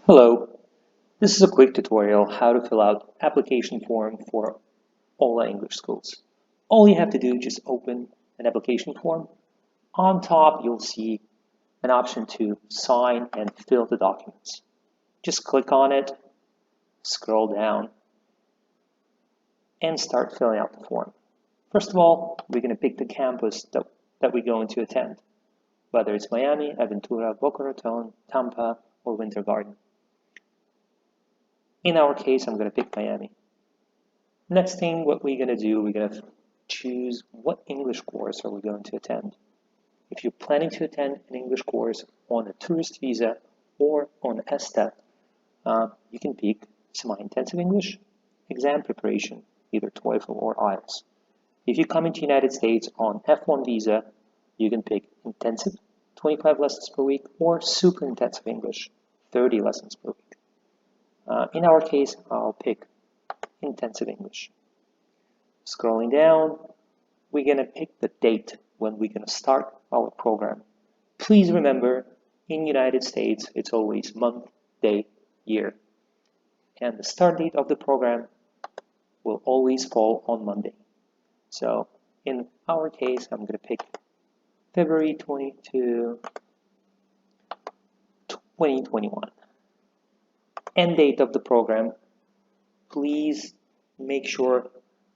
Hello, this is a quick tutorial how to fill out application form for OHLA English schools. All you have to do is just open an application form. On top, you'll see an option to sign and fill the documents. Just click on it, scroll down, and start filling out the form. First of all, we're going to pick the campus that we're going to attend, whether it's Miami, Aventura, Boca Raton, Tampa, or Winter Garden. In our case, I'm going to pick Miami. Next thing, what we're going to do, we're going to choose what English course are we going to attend. If you're planning to attend an English course on a tourist visa or on ESTA, you can pick semi-intensive English, exam preparation, either TOEFL or IELTS. If you come into the United States on F1 visa, you can pick intensive, 25 lessons per week, or super intensive English, 30 lessons per week. In our case, I'll pick intensive English. Scrolling down, we're going to pick the date when we're going to start our program. Please remember, in the United States, it's always month, day, year. And the start date of the program will always fall on Monday. So in our case, I'm going to pick February 22, 2021. End date of the program. Please make sure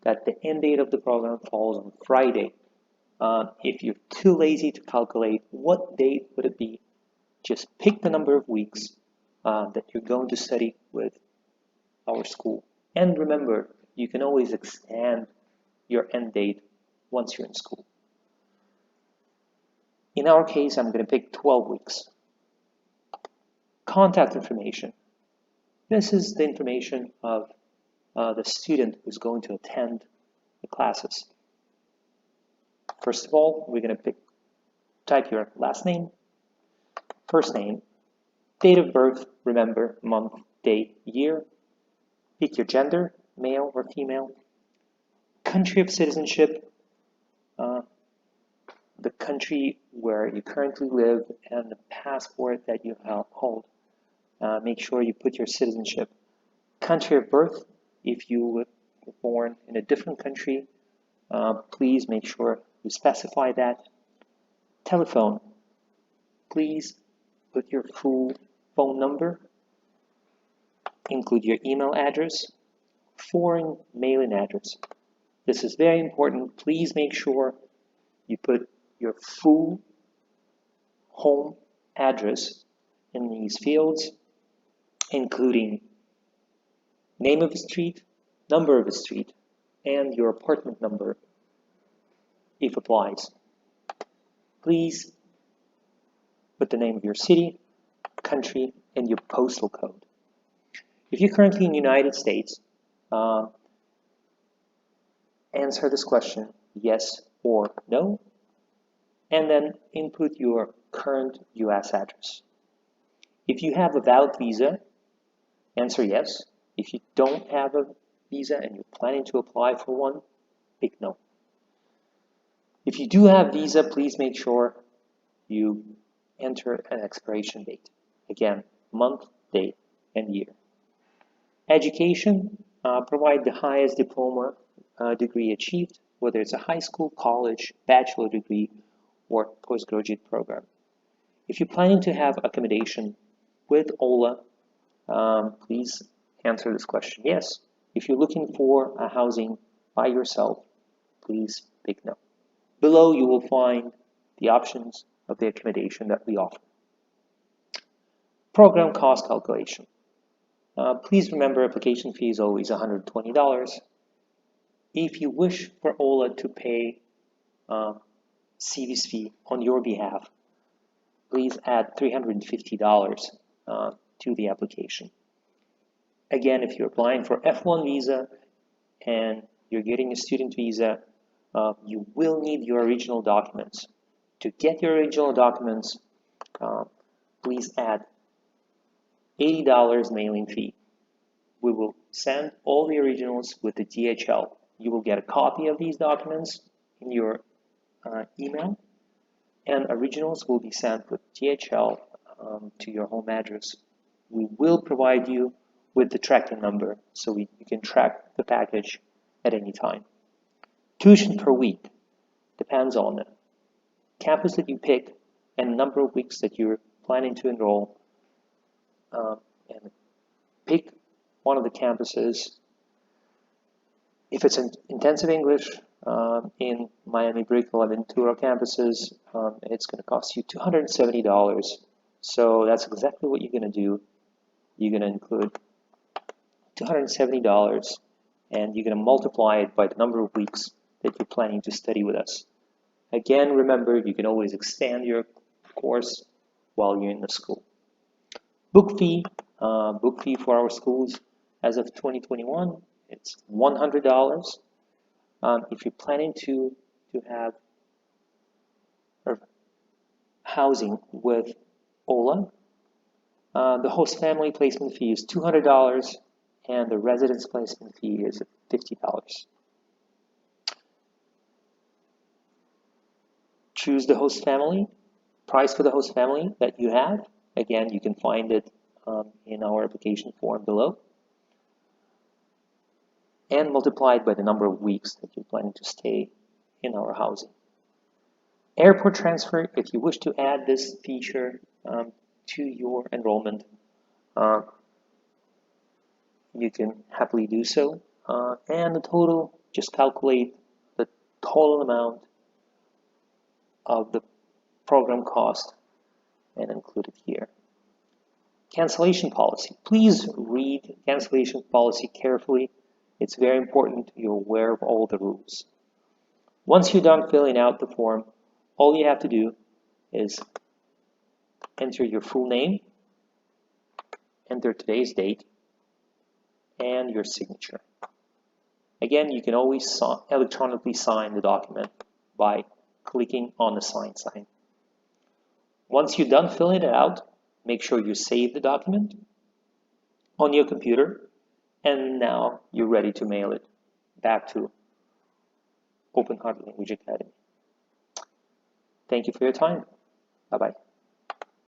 that the end date of the program falls on Friday. If you're too lazy to calculate what date would it be, just pick the number of weeks that you're going to study with our school. And remember, you can always extend your end date once you're in school. In our case, I'm going to pick 12 weeks. Contact information. This is the information of the student who's going to attend the classes. First of all, we're going to type your last name, first name, date of birth, remember, month, day, year, pick your gender, male or female, country of citizenship, the country where you currently live, and the passport that you hold. Make sure you put your citizenship. Country of birth, if you were born in a different country, please make sure you specify that. Telephone, please put your full phone number, include your email address, foreign mailing address. This is very important. Please make sure you put your full home address in these fields, including name of a street, number of a street, and your apartment number, if applies. Please put the name of your city, country, and your postal code. If you're currently in the United States, answer this question, yes or no, and then input your current US address. If you have a valid visa, answer yes. If you don't have a visa and you're planning to apply for one, pick no. If you do have visa, please make sure you enter an expiration date. Again, month, day, and year. Education, provide the highest diploma degree achieved, whether it's a high school, college, bachelor degree, or postgraduate program. If you're planning to have accommodation with OHLA, please answer this question, yes. If you're looking for a housing by yourself, please pick no. Below, you will find the options of the accommodation that we offer. Program cost calculation. Please remember, application fee is always $120. If you wish for OHLA to pay CV's fee on your behalf, please add $350 to the application. Again, if you're applying for F1 visa and you're getting a student visa, you will need your original documents. To get your original documents, please add $80 mailing fee. We will send all the originals with the DHL. You will get a copy of these documents in your email, and originals will be sent with DHL to your home address. we will provide you with the tracking number so you can track the package at any time. Tuition per week depends on the campus that you pick and the number of weeks that you're planning to enroll. And pick one of the campuses. If it's an intensive English in Miami, Brickell, and Ventura campuses, it's going to cost you $270. So that's exactly what you're going to do. You're going to include $270 and you're going to multiply it by the number of weeks that you're planning to study with us. Again, remember, you can always extend your course while you're in the school. Book fee for our schools as of 2021, it's $100. If you're planning to have housing with OHLA, the host family placement fee is $200 and the residence placement fee is $50. Choose the host family, price for the host family that you have. Again, you can find it in our application form below. And multiply it by the number of weeks that you're planning to stay in our housing. Airport transfer, if you wish to add this feature to your enrollment, you can happily do so. And the total, just calculate the total amount of the program cost and include it here. Cancellation policy. Please read cancellation policy carefully. It's very important you're aware of all the rules. Once you're done filling out the form, all you have to do is enter your full name, enter today's date, and your signature. Again, you can always electronically sign the document by clicking on the sign sign. Once you're done filling it out, make sure you save the document on your computer, and now you're ready to mail it back to Open Heart Language Academy. Thank you for your time. Bye-bye.